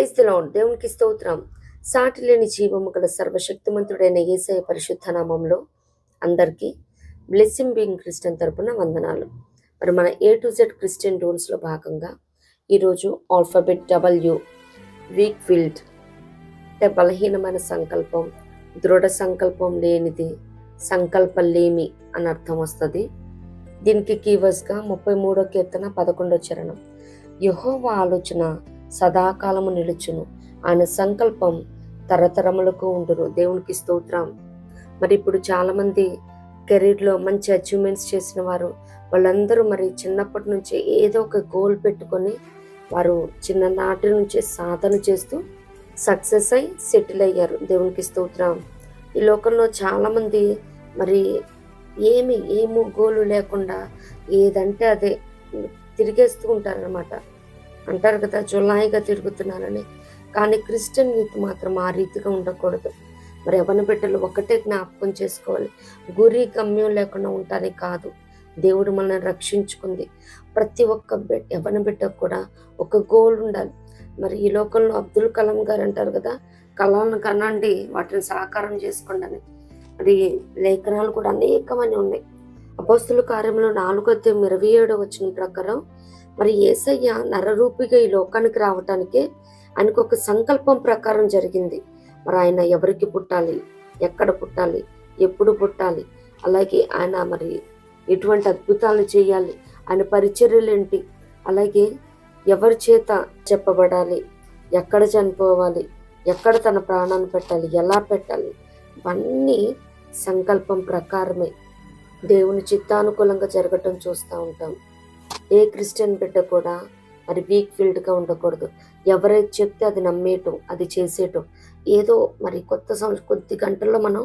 Praise the lord. దేవునికి స్తోత్రం. సాటి లేని జీవము గల సర్వశక్తిమంతుడైన యేసయ్య పరిశుద్ధ నామంలో అందరికీ బ్లెస్సింగ్ బీయింగ్ క్రిస్టియన్ తరపున వందనాలు. మరి మన A to Z క్రిస్టియన్ రూల్స్లో భాగంగా ఈరోజు ఆల్ఫాబెట్ W, వీక్ ఫీల్డ్ అంటే బలహీనమైన సంకల్పం, దృఢ సంకల్పం లేనిది, సంకల్పలేమి అని అర్థం వస్తుంది. దీనికి కీవర్డ్స్గా 33 కీర్తన 11 చరణం, యెహోవా ఆలోచన సదాకాలము నిలుచును, ఆయన సంకల్పం తరతరములకు ఉండును. దేవునికి స్తోత్రం. మరి ఇప్పుడు చాలామంది కెరీర్లో మంచి అచీవ్మెంట్స్ చేసిన వారు వాళ్ళందరూ మరి చిన్నప్పటి నుంచే ఏదో ఒక గోల్ పెట్టుకొని వారు చిన్ననాటి నుంచే సాధన చేస్తూ సక్సెస్ అయి సెటిల్ అయ్యారు. దేవునికి స్తోత్రం. ఈ లోకంలో చాలామంది మరి ఏమో గోలు లేకుండా ఏదంటే అదే తిరిగేస్తూ ఉంటారనమాట. అంటారు కదా, జులాయిగా తిరుగుతున్నారని. కానీ క్రిస్టియన్ యూత్ మాత్రం ఆ రీతిగా ఉండకూడదు. మరి యవ్వన బిడ్డలు ఒకటే జ్ఞాపకం చేసుకోవాలి, గురి గమ్యం లేకుండా ఉంటానికి కాదు. దేవుడు మనల్ని రక్షించుకుంది. ప్రతి ఒక్క యవ్వన బిడ్డకు కూడా ఒక గోల్ ఉండాలి. మరి ఈ లోకంలో అబ్దుల్ కలాం గారు అంటారు కదా, కళలను కనండి, వాటిని సాకారం చేసుకోండి అని. మరి లేఖనాలు కూడా అనేకమని ఉన్నాయి. అపోస్తుల కార్యంలో 4:27 ప్రకారం మరి యేసయ్య నరరూపిగా ఈ లోకానికి రావటానికే ఆయనకు ఒక సంకల్పం ప్రకారం జరిగింది. మరి ఆయన ఎవరికి పుట్టాలి, ఎక్కడ పుట్టాలి, ఎప్పుడు పుట్టాలి, అలాగే ఆయన మరి ఎటువంటి అద్భుతాలు చేయాలి, ఆయన పరిచర్యలు ఏంటి, అలాగే ఎవరి చేత చెప్పబడాలి, ఎక్కడ చనిపోవాలి, ఎక్కడ తన ప్రాణాన్ని పెట్టాలి, ఎలా పెట్టాలి, ఇవన్నీ సంకల్పం ప్రకారమే దేవుని చిత్తానుకూలంగా జరగటం చూస్తూ ఉంటాం. ఏ క్రిస్టియన్ బిడ్డ కూడా మరి వీక్ ఫీల్డ్గా ఉండకూడదు. ఎవరైతే చెప్తే అది నమ్మేయటం, అది చేసేయటం. ఏదో మరి కొద్ది గంటల్లో మనం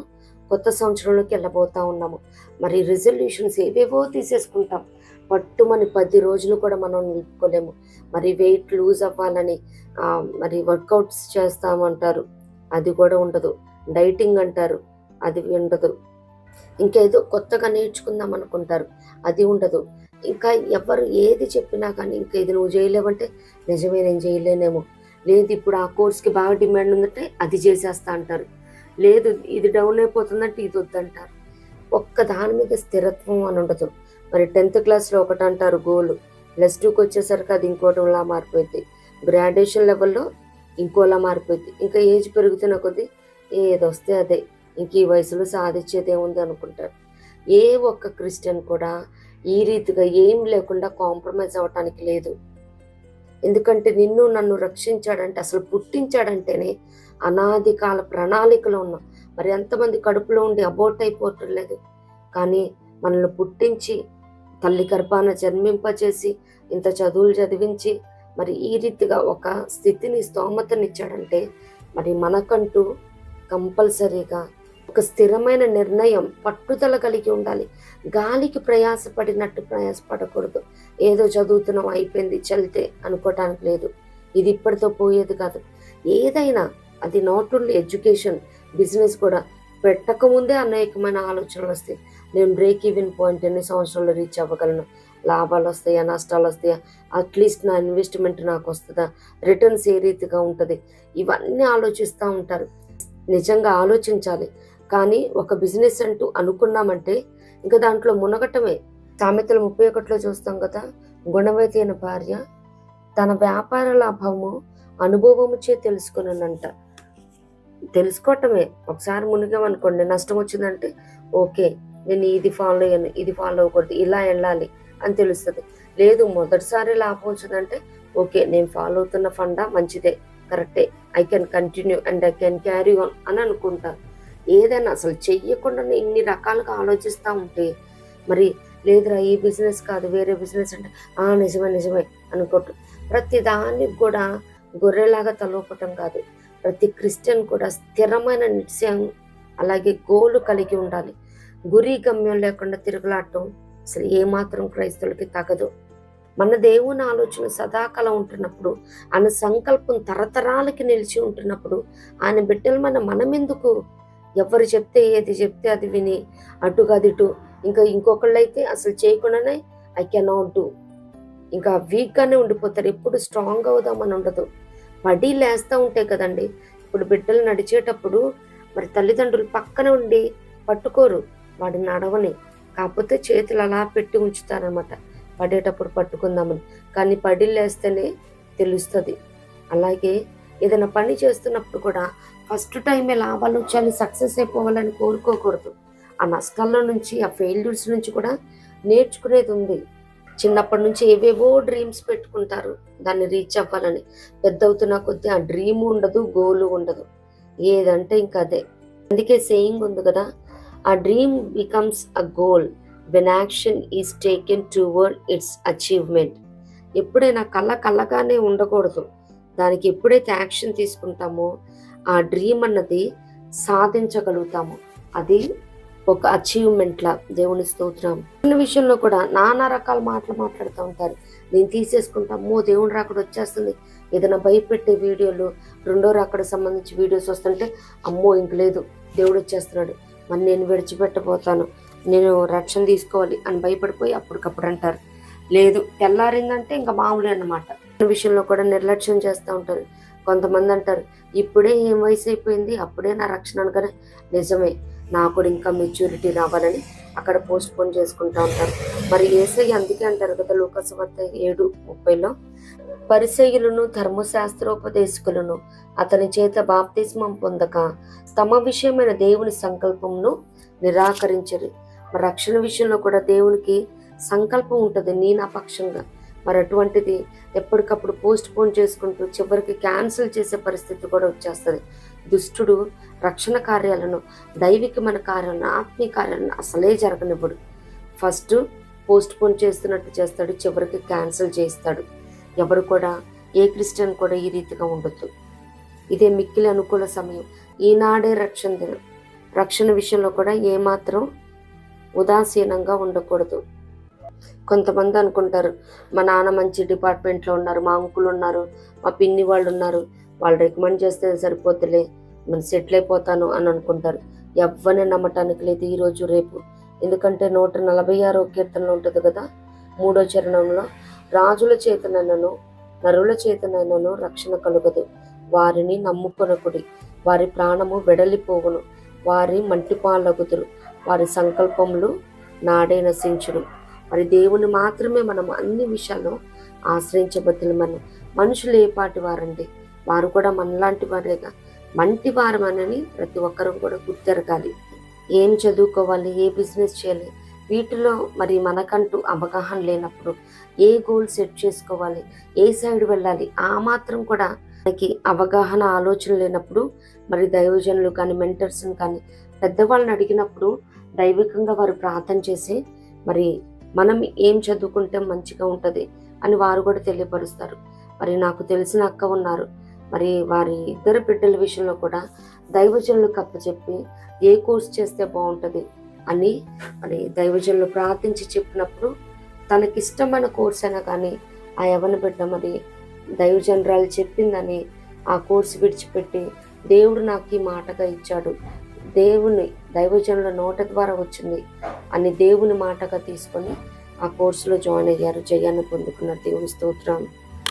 కొత్త సంవత్సరంలోకి వెళ్ళబోతా ఉన్నాము. మరి రిజల్యూషన్స్ ఏవేవో తీసేసుకుంటాం. పట్టుమని 10 రోజులు కూడా మనం నిలుపుకోలేము. మరి వెయిట్ లూజ్ అవ్వాలని మరి వర్కౌట్స్ చేస్తామంటారు, అది కూడా ఉండదు. డైటింగ్ అంటారు, అది ఉండదు. ఇంకేదో కొత్తగా నేర్చుకుందాం అనుకుంటారు, అది ఉండదు. ఇంకా ఎవరు ఏది చెప్పినా కానీ ఇంకా ఇది నువ్వు చేయలేవంటే నిజమే, నేను చేయలేనేమో. లేదు ఇప్పుడు ఆ కోర్స్కి బాగా డిమాండ్ ఉందంటే అది చేసేస్తా అంటారు. లేదు ఇది డౌన్ అయిపోతుందంటే ఇది వద్దంటారు. ఒక్క దాని మీద స్థిరత్వం అని ఉండదు. మరి 10th క్లాస్లో ఒకటి అంటారు గోలు, +2కి వచ్చేసరికి అది ఇంకోటిలా మారిపోయింది, గ్రాడ్యుయేషన్ లెవెల్లో ఇంకోలా మారిపోయింది. ఇంకా ఏజ్ పెరుగుతున్న కొద్దీ ఏదొస్తే అదే, ఇంక ఈ వయసులో సాధించేది ఏముంది అనుకుంటారు. ఏ ఒక్క క్రిస్టియన్ కూడా ఈ రీతిగా ఏం లేకుండా కాంప్రమైజ్ అవ్వటానికి లేదు. ఎందుకంటే నిన్ను నన్ను రక్షించాడంటే, అసలు పుట్టించాడంటేనే అనాది కాల ప్రణాళికలో ఉన్నాం. మరి ఎంతమంది కడుపులో ఉండి అబోట్ అయిపోవటం లేదు. కానీ మనల్ని పుట్టించి తల్లి గర్భాన జన్మింపచేసి ఇంత చదువులు చదివించి మరి ఈ రీతిగా ఒక స్థితిని స్తోమతనిచ్చాడంటే మరి మనకంటూ కంపల్సరీగా ఒక స్థిరమైన నిర్ణయం, పట్టుదల కలిగి ఉండాలి. గాలికి ప్రయాసపడినట్టు ప్రయాసపడకూడదు. ఏదో చదువుతున్నాం అయిపోయింది చల్తే అనుకోవటానికి లేదు. ఇది ఇప్పటితో పోయేది కాదు. ఏదైనా అది నాట్ ఓన్లీ ఎడ్యుకేషన్, బిజినెస్ కూడా పెట్టకముందే అనేకమైన ఆలోచనలు వస్తాయి. నేను బ్రేక్ ఈవెన్ పాయింట్ ఎన్ని సంవత్సరాలు రీచ్ అవ్వగలను, లాభాలు వస్తాయా, నష్టాలు వస్తాయా, అట్లీస్ట్ నా ఇన్వెస్ట్మెంట్ నాకు వస్తుందా, రిటర్న్స్ ఏ రీతిగా ఉంటుంది, ఇవన్నీ ఆలోచిస్తూ ఉంటారు. నిజంగా ఆలోచించాలి. కానీ ఒక బిజినెస్ అంటూ అనుకున్నామంటే ఇంకా దాంట్లో మునగటమే. సామెతలు 31లో చూస్తాం కదా, గుణవతి అయిన భార్య తన వ్యాపార లాభము అనుభవముచే తెలుసుకున్నానంట. తెలుసుకోవటమే. ఒకసారి మునిగామనుకోండి, నష్టం వచ్చిందంటే ఓకే నేను ఇది ఫాలో అయ్యాను, ఇది ఫాలో అవ్వకూడదు, ఇలా వెళ్ళాలి అని తెలుస్తుంది. లేదు మొదటిసారి లాభం వచ్చిందంటే ఓకే నేను ఫాలో అవుతున్న ఫండా మంచిదే, కరెక్టే, I can continue and I can carry on అని అనుకుంటారు. ఏదైనా అసలు చెయ్యకుండానే ఇన్ని రకాలుగా ఆలోచిస్తూ ఉంటే మరి లేదురా ఈ బిజినెస్ కాదు వేరే బిజినెస్ అంటే నిజమే అనుకోవటం. ప్రతి దానికి కూడా గొర్రెలాగా తలూపటం కాదు. ప్రతి క్రిస్టియన్ కూడా స్థిరమైన నిశ్చయం అలాగే గోలు కలిగి ఉండాలి. గురి గమ్యం లేకుండా తిరుగులాడటం అసలు ఏమాత్రం క్రైస్తవులకి తగదు. మన దేవుని ఆలోచన సదాకాలం ఉంటున్నప్పుడు, ఆయన సంకల్పం తరతరాలకి నిలిచి ఉంటున్నప్పుడు ఆయన బిడ్డలు మనమెందుకు ఎవరు చెప్తే ఏది చెప్తే అది విని అటుగదిటు ఇంకా ఇంకొకళ్ళైతే అసలు చేయకుండానే ఐ కెనాట్ డూ, ఇంకా వీక్గానే ఉండిపోతారు. ఎప్పుడు స్ట్రాంగ్ అవుదామని ఉండదు. పడి లేస్తూ ఉంటాయి కదండి. ఇప్పుడు బిడ్డలు నడిచేటప్పుడు మరి తల్లిదండ్రులు పక్కన ఉండి పట్టుకోరు వాడిని నడవని, కాకపోతే చేతులు అలా పెట్టి ఉంచుతారనమాట పడేటప్పుడు పట్టుకుందామని. కానీ పడి లేస్తేనే తెలుస్తుంది. అలాగే ఏదైనా పని చేస్తున్నప్పుడు కూడా ఫస్ట్ టైమే లాభాలు వచ్చాయని సక్సెస్ అయిపోవాలని కోరుకోకూడదు. ఆ నష్టాల్లో నుంచి, ఆ ఫెయిల్యూర్స్ నుంచి కూడా నేర్చుకునేది ఉంది. చిన్నప్పటి నుంచి ఏవేవో డ్రీమ్స్ పెట్టుకుంటారు దాన్ని రీచ్ అవ్వాలని. పెద్ద అవుతున్న కొద్దీ ఆ డ్రీమ్ ఉండదు, గోలు ఉండదు. ఏదంటే ఇంకా అదే. అందుకే సేయింగ్ ఉంది కదా, ఆ dream becomes a goal when action is taken towards it's achievement. ఎప్పుడైనా కళ్ళగానే ఉండకూడదు. దానికి ఎప్పుడైతే యాక్షన్ తీసుకుంటామో ఆ డ్రీమ్ అన్నది సాధించగలుగుతాము. అది ఒక అచీవ్మెంట్ లా. దేవుని స్తోత్రం. చిన్న విషయంలో కూడా నానా రకాల మాటలు మాట్లాడుతూ ఉంటారు. నేను తీసేసుకుంటా, అమ్మో దేవుడు రాకడ వచ్చేస్తుంది. ఏదైనా భయపెట్టే వీడియోలు, రెండో రాకడ సంబంధించి వీడియోస్ వస్తుంటే అమ్మో ఇంక లేదు, దేవుడు వచ్చేస్తున్నాడు, మరి నేను విడిచిపెట్టబోతాను, నేను రక్షణ తీసుకోవాలి అని భయపడిపోయి అప్పటికప్పుడు అంటారు. లేదు, తెల్లారిందంటే ఇంకా మామూలే అన్నమాట. విషయంలో కూడా నిర్లక్ష్యం చేస్తూ ఉంటారు. కొంతమంది అంటారు, ఇప్పుడే ఏం వయసు అయిపోయింది, అప్పుడే నా రక్షణ అనగానే నిజమే, నాకు కూడా ఇంకా మెచ్యూరిటీ రావాలని అక్కడ పోస్ట్ పోన్ చేసుకుంటూ ఉంటారు. మరి యేసయ్య అందుకే అంటారు కదా లూకాసు వార్త 7:30, పరిసయ్యులను ధర్మశాస్త్రోపదేశకులను అతని చేత బాప్తిస్మం పొందక తమ విషయమైన దేవుని సంకల్పంను నిరాకరించరు. మరి రక్షణ విషయంలో కూడా దేవునికి సంకల్పం ఉంటుంది నీ నా పక్షంగా. మరి అటువంటిది ఎప్పటికప్పుడు పోస్ట్ పోన్ చేసుకుంటూ చివరికి క్యాన్సిల్ చేసే పరిస్థితి కూడా వచ్చేస్తుంది. దుష్టుడు రక్షణ కార్యాలను, దైవికమైన కార్యాలను, ఆత్మీయ కార్యాలను అసలే జరగనివ్వడు. ఫస్ట్ పోస్ట్ పోన్ చేస్తున్నట్టు చేస్తాడు, చివరికి క్యాన్సిల్ చేస్తాడు. ఎవరు కూడా, ఏ క్రిస్టియన్ కూడా ఈ రీతిగా ఉండొద్దు. ఇదే మిక్కిలి అనుకూల సమయం. ఈనాడే రక్షణ దినం. రక్షణ విషయంలో కూడా ఏమాత్రం ఉదాసీనంగా ఉండకూడదు. కొంతమంది అనుకుంటారు, మా నాన్న మంచి డిపార్ట్మెంట్లో ఉన్నారు, మా అంకులు ఉన్నారు, మా పిన్ని వాళ్ళు ఉన్నారు, వాళ్ళు రికమెండ్ చేస్తే సరిపోతులే, నేను సెటిల్ అయిపోతాను అని అనుకుంటారు. ఎవ్వరిని నమ్మటానికి లేదు ఈరోజు రేపు. ఎందుకంటే 146వ కీర్తనలో ఉంటుంది కదా, 3వ చరణంలో, రాజుల చేతనైనను నరుల చేతనైనను రక్షణ కలుగదు, వారిని నమ్ముకొనకుడి, వారి ప్రాణము వెడలిపోవును, వారి మంటిపాలగుదురు, వారి సంకల్పములు నాడే నశించును. మరి దేవుని మాత్రమే మనం అన్ని విషయాల్లో ఆశ్రయించబద్దులు. మనం మనుషులు ఏ పాటి వారండి, వారు కూడా మనలాంటి వారేగా, మంటి వారమనని ప్రతి ఒక్కరూ కూడా గుర్తెరగాలి. ఏం చదువుకోవాలి, ఏ బిజినెస్ చేయాలి, వీటిలో మరి మనకంటూ అవగాహన లేనప్పుడు, ఏ గోల్ సెట్ చేసుకోవాలి, ఏ సైడ్ వెళ్ళాలి, ఆ మాత్రం కూడా మనకి అవగాహన ఆలోచన లేనప్పుడు మరి దైవజనులు కానీ, మెంటర్స్ని కానీ, పెద్దవాళ్ళని అడిగినప్పుడు దైవికంగా వారు ప్రార్థన చేసి మరి మనం ఏం చదువుకుంటే మంచిగా ఉంటుంది అని వారు కూడా తెలియపరుస్తారు. మరి నాకు తెలిసిన అక్క ఉన్నారు, మరి వారి ఇద్దరు బిడ్డల విషయంలో కూడా దైవజనులకు అప్పచెప్పి ఏ కోర్స్ చేస్తే బాగుంటుంది అని మరి దైవజనులు ప్రార్థించి చెప్పినప్పుడు తనకిష్టమైన కోర్స్ అయినా కానీ ఆ యవన బిడ్డ మరి దైవజనరాలు చెప్పిందని ఆ కోర్సు విడిచిపెట్టి దేవుడు నాకు ఈ మాటగా ఇచ్చాడు, దేవుని దైవజనుల నోట ద్వారా వచ్చింది అని దేవుని మాటగా తీసుకొని ఆ కోర్సులో జాయిన్ అయ్యారు, జయాన్ని పొందుకున్నారు. దేవుని స్తోత్రం.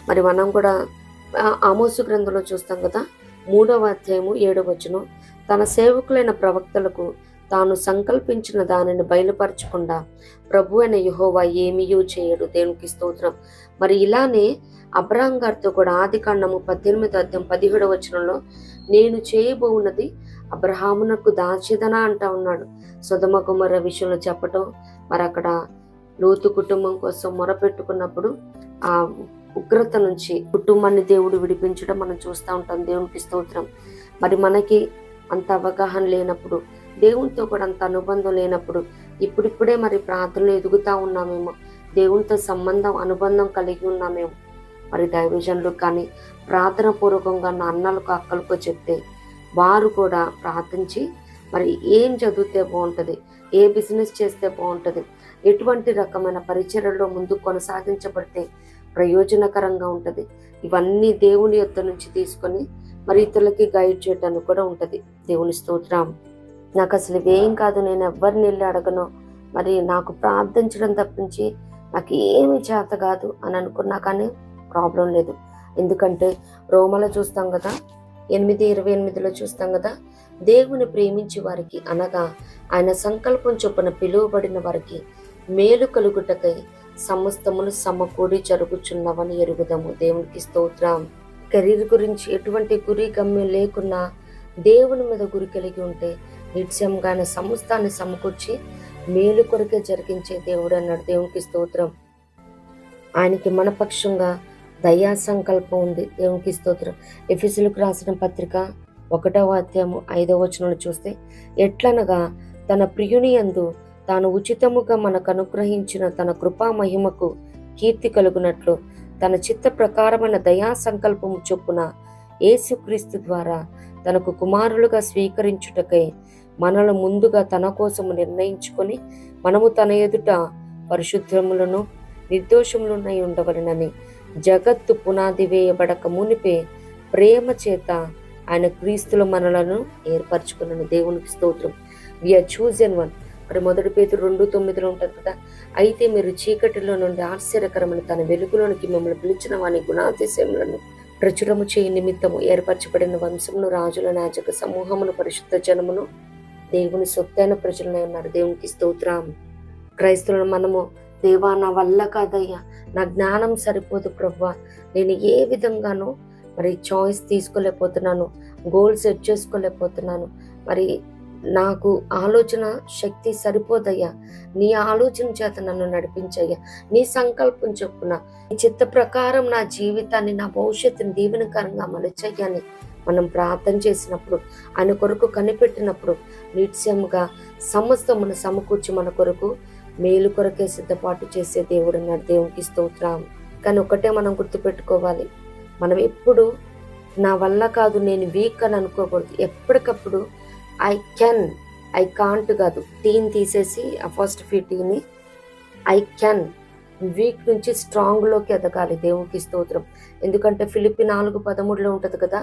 మరి మనం కూడా ఆమోసు గ్రంథంలో చూస్తాం కదా, 3వ అధ్యాయము 7వ వచనం, తన సేవకులైన ప్రవక్తలకు తాను సంకల్పించిన దానిని బయలుపరచకుండా ప్రభు అయిన యెహోవా ఏమీయూ చేయడు. దేవునికి స్తోత్రం. మరి ఇలానే అబ్రహాం గారితో కూడా ఆదికాండము 18వ అధ్యాయం 17వ వచనంలో, నేను చేయబోవున్నది అబ్రహామునకు దాచేదనా అంటా ఉన్నాడు. సొదొమ గొమొర్రా విషయంలో చెప్పటం, మరి అక్కడ లోతు కుటుంబం కోసం మొరపెట్టుకున్నప్పుడు ఆ ఉగ్రత నుంచి కుటుంబాన్ని దేవుడు విడిపించడం మనం చూస్తూ ఉంటాం. దేవునికి స్తోత్రం. మరి మనకి అంత అవగాహన లేనప్పుడు, దేవునితో కూడా అంత అనుబంధం లేనప్పుడు, ఇప్పుడిప్పుడే మరి ప్రార్థనలు ఎదుగుతూ ఉన్నామేమో, దేవునితో సంబంధం అనుబంధం కలిగి ఉన్నామేమో, మరి దైవజనులు కానీ ప్రార్థన పూర్వకంగా నా అన్నలకు అక్కలకు చెప్తే వారు కూడా ప్రార్థించి మరి ఏం చదివితే బాగుంటుంది, ఏ బిజినెస్ చేస్తే బాగుంటుంది, ఎటువంటి రకమైన పరిచర్యలో ముందు కొనసాగించబడితే ప్రయోజనకరంగా ఉంటుంది, ఇవన్నీ దేవుని యొద్ద నుంచి తీసుకొని మరి ఇతరులకి గైడ్ చేయడానికి కూడా ఉంటుంది. దేవుని స్తోత్రం. నాకు అసలు ఇవేం కాదు, నేను ఎవరిని వెళ్ళి అడగను, మరి నాకు ప్రార్థించడం తప్పించి నాకు ఏమి చేత కాదు అని అనుకున్నా కానీ ప్రాబ్లం లేదు. ఎందుకంటే రోమలో చూస్తాం కదా, 8:28లో చూస్తాం కదా, దేవుని ప్రేమించి వారికి అనగా ఆయన సంకల్పం చొప్పున పిలువబడిన వారికి మేలు కలుగుటకై సమస్తమును సమకూడి జరుగుచున్నవని ఎరుగుదము. దేవునికి స్తోత్రం. కెరీర్ గురించి ఎటువంటి గురి గమ్యం లేకున్నా దేవుని మీద గురి కలిగి ఉంటే నిత్యంగా ఆయన సమస్తాన్ని సమకూర్చి మేలు కొరకే జరిగించే దేవుడు అన్నాడు. దేవునికి స్తోత్రం. ఆయనకి మనపక్షంగా దయా సంకల్పం ఉంది. దేవునికి స్తోత్రం. ఎఫెసీయులకు రాసిన పత్రిక 1వ అధ్యాయము 5వ వచనంలో చూస్తే, ఎట్లనగా తన ప్రియుని యందు తాను ఉచితముగా మనకు అనుగ్రహించిన తన కృపా మహిమకు కీర్తి కలుగునట్లు తన చిత్త ప్రకారమైన దయా సంకల్పము చొప్పున యేసుక్రీస్తు ద్వారా తనకు కుమారులుగా స్వీకరించుటకై మనల్ని ముందుగా తన కోసము నిర్ణయించుకొని మనము తన ఎదుట పరిశుద్ధములను నిర్దోషములునై ఉండవలెనని జగత్తు పునాది వేయబడక మునిపే ప్రేమ చేత ఆయన క్రీస్తులో మనలను ఏర్పరచుకున్నాను. దేవునికి స్తోత్రం. We are chosen one. మరి 1 పేతురు 2:9 ఉంటుంది కదా, అయితే మీరు చీకటిలో నుండి ఆశ్చర్యకరమైన తన వెలుగులోనికి మిమ్మల్ని పిలిచిన వాని గుణాతిశయములను ప్రచురము చేయి నిమిత్తము ఏర్పరచబడిన వంశమును, రాజుల, యాజక సమూహమును, పరిశుద్ధ జనమును, దేవుని సొత్తైన ప్రజలనే ఉన్నారు. దేవునికి స్తోత్రం. క్రైస్తవులను మనము, దేవా నా వల్ల కాదయ్యా, నా జ్ఞానం సరిపోదు ప్రభువా, నేను ఏ విధంగానూ మరి చాయిస్ తీసుకోలేకపోతున్నాను, గోల్ సెట్ చేసుకోలేకపోతున్నాను, మరి నాకు ఆలోచన శక్తి సరిపోదయ్యా, నీ ఆలోచన చేత నన్ను నడిపించయ్యా, నీ సంకల్పం చొప్పున నీ చిత్త ప్రకారం నా జీవితాన్ని, నా భవిష్యత్తుని దీవెనకరంగా మలచయ్యాని మనం ప్రార్థన చేసినప్పుడు, ఆయన కొరకు కనిపెట్టినప్పుడు నిత్యముగా సమస్తమును సమకూర్చి మన కొరకు మేలు కొరకే సిద్ధపాటు చేసే దేవుడు అన్నాడు. దేవునికి స్తోత్రం. కానీ ఒకటే మనం గుర్తుపెట్టుకోవాలి, మనం ఎప్పుడు నా వల్ల కాదు, నేను వీక్ అని అనుకోకూడదు. ఎప్పటికప్పుడు ఐ కాంట్ కాదు, టీని తీసేసి ఆ ఫస్ట్ టీని ఐ క్యాన్, వీక్ నుంచి స్ట్రాంగ్లోకి ఎదగాలి. దేవునికి స్తోత్రం. ఎందుకంటే ఫిలిప్పి 4:13 ఉంటుంది కదా,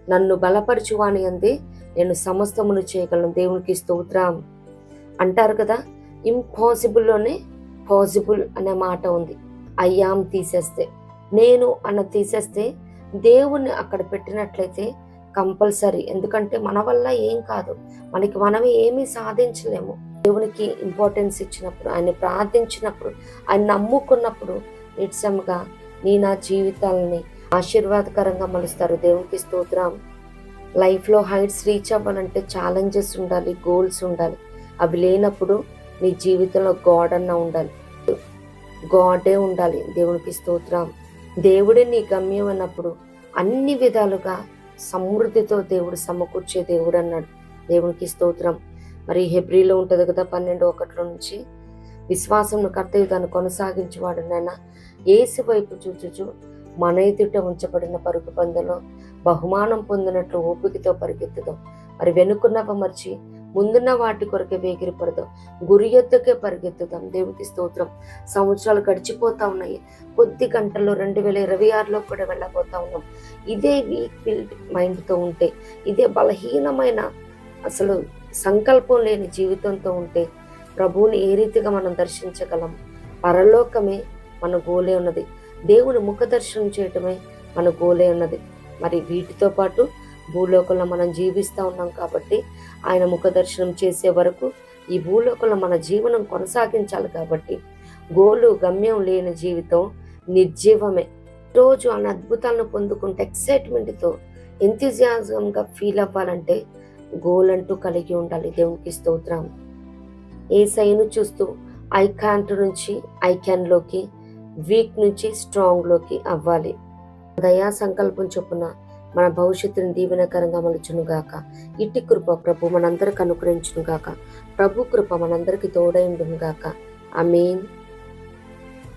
నన్ను బలపరచువాని అంది నేను సమస్తమును చేయగలను. దేవునికి స్తోత్రం. అంటారు కదా, ఇంపాసిబుల్లోనే పాసిబుల్ అనే మాట ఉంది. అయ్యాం తీసేస్తే, నేను అన్న తీసేస్తే, దేవుణ్ణి అక్కడ పెట్టినట్లయితే కంపల్సరీ. ఎందుకంటే మన వల్ల ఏం కాదు, మనమే ఏమీ సాధించలేము. దేవునికి ఇంపార్టెన్స్ ఇచ్చినప్పుడు, ఆయన ప్రార్థించినప్పుడు, ఆయన నమ్ముకున్నప్పుడు నిత్యంగా నా జీవితాలని ఆశీర్వాదకరంగా మలుస్తారు. దేవునికి స్తోత్రం. లైఫ్లో హైట్స్ రీచ్ అవ్వాలంటే ఛాలెంజెస్ ఉండాలి, గోల్స్ ఉండాలి. అవి లేనప్పుడు నీ జీవితంలో గాడ్ అన్న ఉండాలి, గాడే ఉండాలి. దేవునికి స్తోత్రం. దేవుడే నీ గమ్యం అన్నప్పుడు అన్ని విధాలుగా సమృద్ధితో దేవుడు సమకూర్చే దేవుడు అన్నాడు. దేవునికి స్తోత్రం. మరి హెబ్రీలో ఉంటుంది కదా 12:1 నుంచి, విశ్వాసంను కర్తయ్య దాన్ని కొనసాగించేవాడు నాయన, యేసు వైపు చూచుచు మన ఎదుట ఉంచబడిన పరుగు పందెంలో బహుమానం పొందినట్లు ఓపికతో పరిగెత్తుదాం. మరి వెనుకున్నవ మర్చి ముందున్న వాటి కొరకే వేగిరపడదాం, గురి ఎద్దుకే పరిగెత్తుదాం. దేవునికి స్తోత్రం. సంవత్సరాలు గడిచిపోతా ఉన్నాయి, కొద్ది గంటల్లో 2026లో కూడా వెళ్ళబోతా ఉన్నాం. ఇదే వీక్ ఫీల్డ్ మైండ్తో ఉంటే, ఇదే బలహీనమైన అసలు సంకల్పం లేని జీవితంతో ఉంటే ప్రభువుని ఏ రీతిగా మనం దర్శించగలం? పరలోకమే మన గోలే ఉన్నది, దేవుని ముఖ దర్శనం చేయటమే మన గోలే ఉన్నది. మరి వీటితో పాటు భూలోకంలో మనం జీవిస్తూ ఉన్నాం కాబట్టి ఆయన ముఖ దర్శనం చేసే వరకు ఈ భూలోకంలో మన జీవనం కొనసాగించాలి. కాబట్టి గోలు గమ్యం లేని జీవితం నిర్జీవమే. రోజు ఆయన అద్భుతాలను పొందుకుంటే ఎక్సైట్మెంట్తో ఎంతజియాజంగా ఫీల్ అవ్వాలంటే గోల్ అంటూ కలిగి ఉండాలి. దేవునికి స్తోత్రం. యేసయ్యను చూస్తూ ఐ కాంట్ నుంచి ఐ క్యాన్లోకి, వీక్ నుంచి స్ట్రాంగ్లోకి అవ్వాలి. దయా సంకల్పం చొప్పున మన భవిష్యత్తుని దీవెనకరంగా మలుచునుగాక. ఇట్టి కృప ప్రభు మనందరికి అనుగ్రహించునుగాక. ప్రభు కృప మనందరికి తోడైండునుగాక. ఆమేన్.